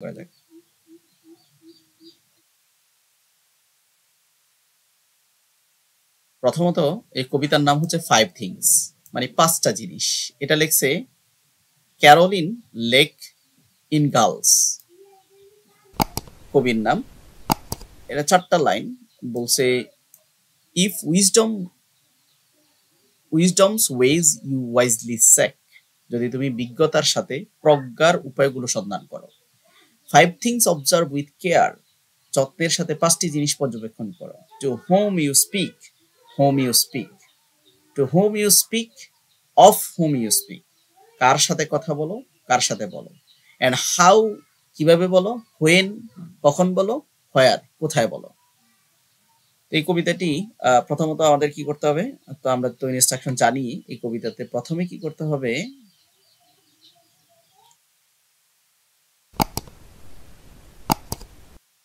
করা যাক। প্রথমত এই কবিতার নাম হচ্ছে ফাইভ থিংস, মানে পাঁচটা জিনিস। এটা লিখছে ক্যারোলিন লেক ইনগালস, কবির নাম। এটা চারটা লাইন বলছে, if wisdom's ways you wisely seek, যদি তুমি বিজ্ঞতার সাথে প্রজ্ঞার উপায়গুলো সন্ধান করো। Five things observe with care, যত্নের সাথে পাঁচটি জিনিস পর্যবেক্ষণ করো। To whom you speak, whom you speak, to whom you speak, of whom you speak, কার সাথে কথা বলো, কার সাথে বলো। অ্যান্ড হাউ, কিভাবে বলো। হোয়েন, কখন বলো। হোয়ার, কোথায় বলো। এই কবিতাটি প্রথমত আমাদের কি করতে হবে, তো আমরা তো ইনস্ট্রাকশন জানি। এই কবিতাতে প্রথমে কি করতে হবে,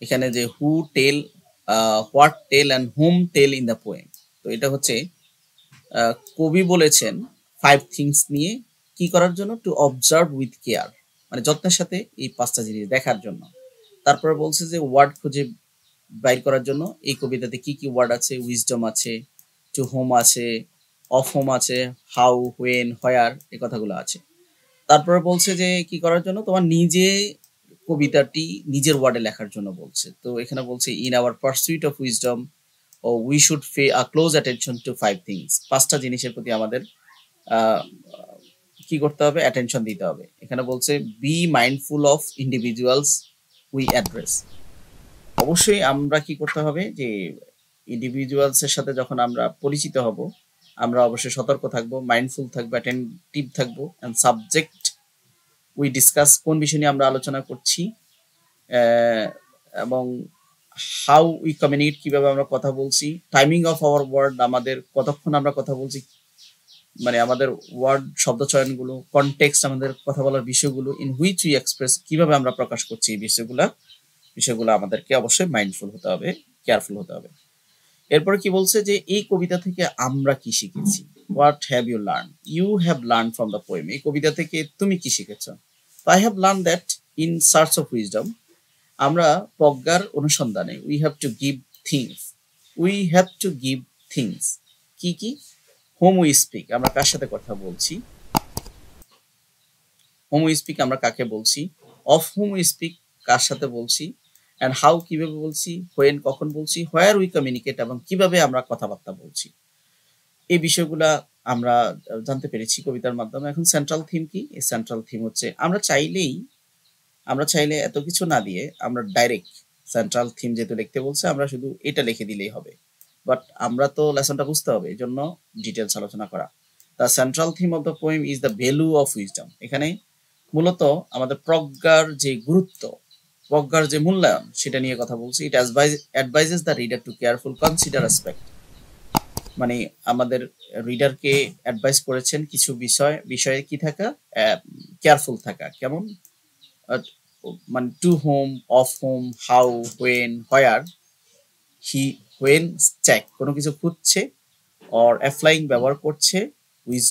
এখানে যে who tell, what tell and whom tell in the poem. তো এটা হচ্ছে কবি বলেছেন ফাইভ থিংস নিয়ে কি করার জন্য, টু অবজার্ভ উইথ কেয়ার, মানে যত্নের সাথে এই পাঁচটা জিনিস দেখার জন্য। তারপরে বলছে যে ওয়ার্ড খুঁজে বাইর করার জন্য এই কবিতাতে কি কি ওয়ার্ড আছে, উইজডম আছে, টু হোম আছে, অফ হোম আছে, হাউ, হোয়েন, হোয়ার, এই কথাগুলো আছে। তারপরে বলছে যে কি করার জন্য, তোমার নিজে কবিতাটি নিজের ওয়ার্ডে লেখার জন্য বলছে। তো এখানে বলছে in our pursuit of wisdom ও we should pay a close attention to five things, পাঁচটা জিনিসের প্রতি আমাদের আহ, কি করতে হবে, অ্যাটেনশন দিতে হবে। এখানে বলছে be mindful of individuals we address, অবশ্যই আমরা কি করতে হবে যে ইন্ডিভিজুয়ালস এর সাথে যখন আমরা পরিচিত হব, আমরা অবশ্যই সতর্ক থাকবো, মাইন্ডফুল থাকবো, অ্যাটেন্টিভ থাকবো। এন্ড সাবজেক্ট উই ডিসকাস, কোন বিষয় নিয়ে আমরা আলোচনা করছি, আহ, এবং হাউ উই কমিউনিকেট, কিভাবে আমরা কথা বলছি। টাইমিং অফ আওয়ার ওয়ার্ড, আমাদের কতক্ষণ আমরা কথা বলছি, মানে আমাদের ওয়ার্ড শব্দ চয়নগুলো, কনটেক্সট, আমাদের কথা বলার বিষয়গুলো, ইন হুইচ উই এক্সপ্রেস, কিভাবে আমরা প্রকাশ করছি, এই বিষয়গুলো আমাদেরকে অবশ্যই মাইন্ডফুল হতে হবে, কেয়ারফুল হতে হবে। এরপরে কি বলছে যে এই কবিতা থেকে আমরা কি শিখেছি, what have you learn, you have learn from the poem, এই কবিতা থেকে তুমি কি শিখেছ। I have learn that in search of wisdom, আমরা প্রজ্ঞার অনুসন্ধানে, we have to give things, we have to give things, কি কি, হোম উই স্পিক, আমরা কার সাথে কথা বলছি, হোম উই স্পিক আমরা কাকে বলছি, অফ হোম উই স্পিক, কার সাথে বলছি, অ্যান্ড হাউ, কিভাবে বলছি, হোয়েন, কখন বলছি, হোয়ার উই কমিউনিকেট, এবং কিভাবে আমরা কথাবার্তা বলছি। এই বিষয়গুলা আমরা জানতে পেরেছি কবিতার মাধ্যমে। এখন সেন্ট্রাল থিম কি, এই সেন্ট্রাল থিম হচ্ছে আমরা চাইলে এত কিছু না দিয়ে আমরা ডাইরেক্ট সেন্ট্রাল থিম যেহেতু লিখতে বলছে, আমরা শুধু এটা লিখে দিলেই হবে। বাট আমরা তো লেসনটা বুঝতে হবে, এই জন্য ডিটেলস আলোচনা করা। The central theme of the poem is the value of wisdom, এখানে মূলত আমাদের প্রজ্ঞার যে গুরুত্ব, প্রজ্ঞার যে মূল্যায়ন, সেটা নিয়ে কথা বলছি। It advises the reader to careful consider aspect, মানে আমাদের রিডারকে অ্যাডভাইস করেছেন কিছু বিষয়ে কি থাকা, কেয়ারফুল থাকা। কেমন, আহ, মানে to whom, of whom, how, when, where, he, when check, কোনো কিছু খুঁজছে, অর অ্যাপ্লাইং, ব্যবহার করছে, উইজ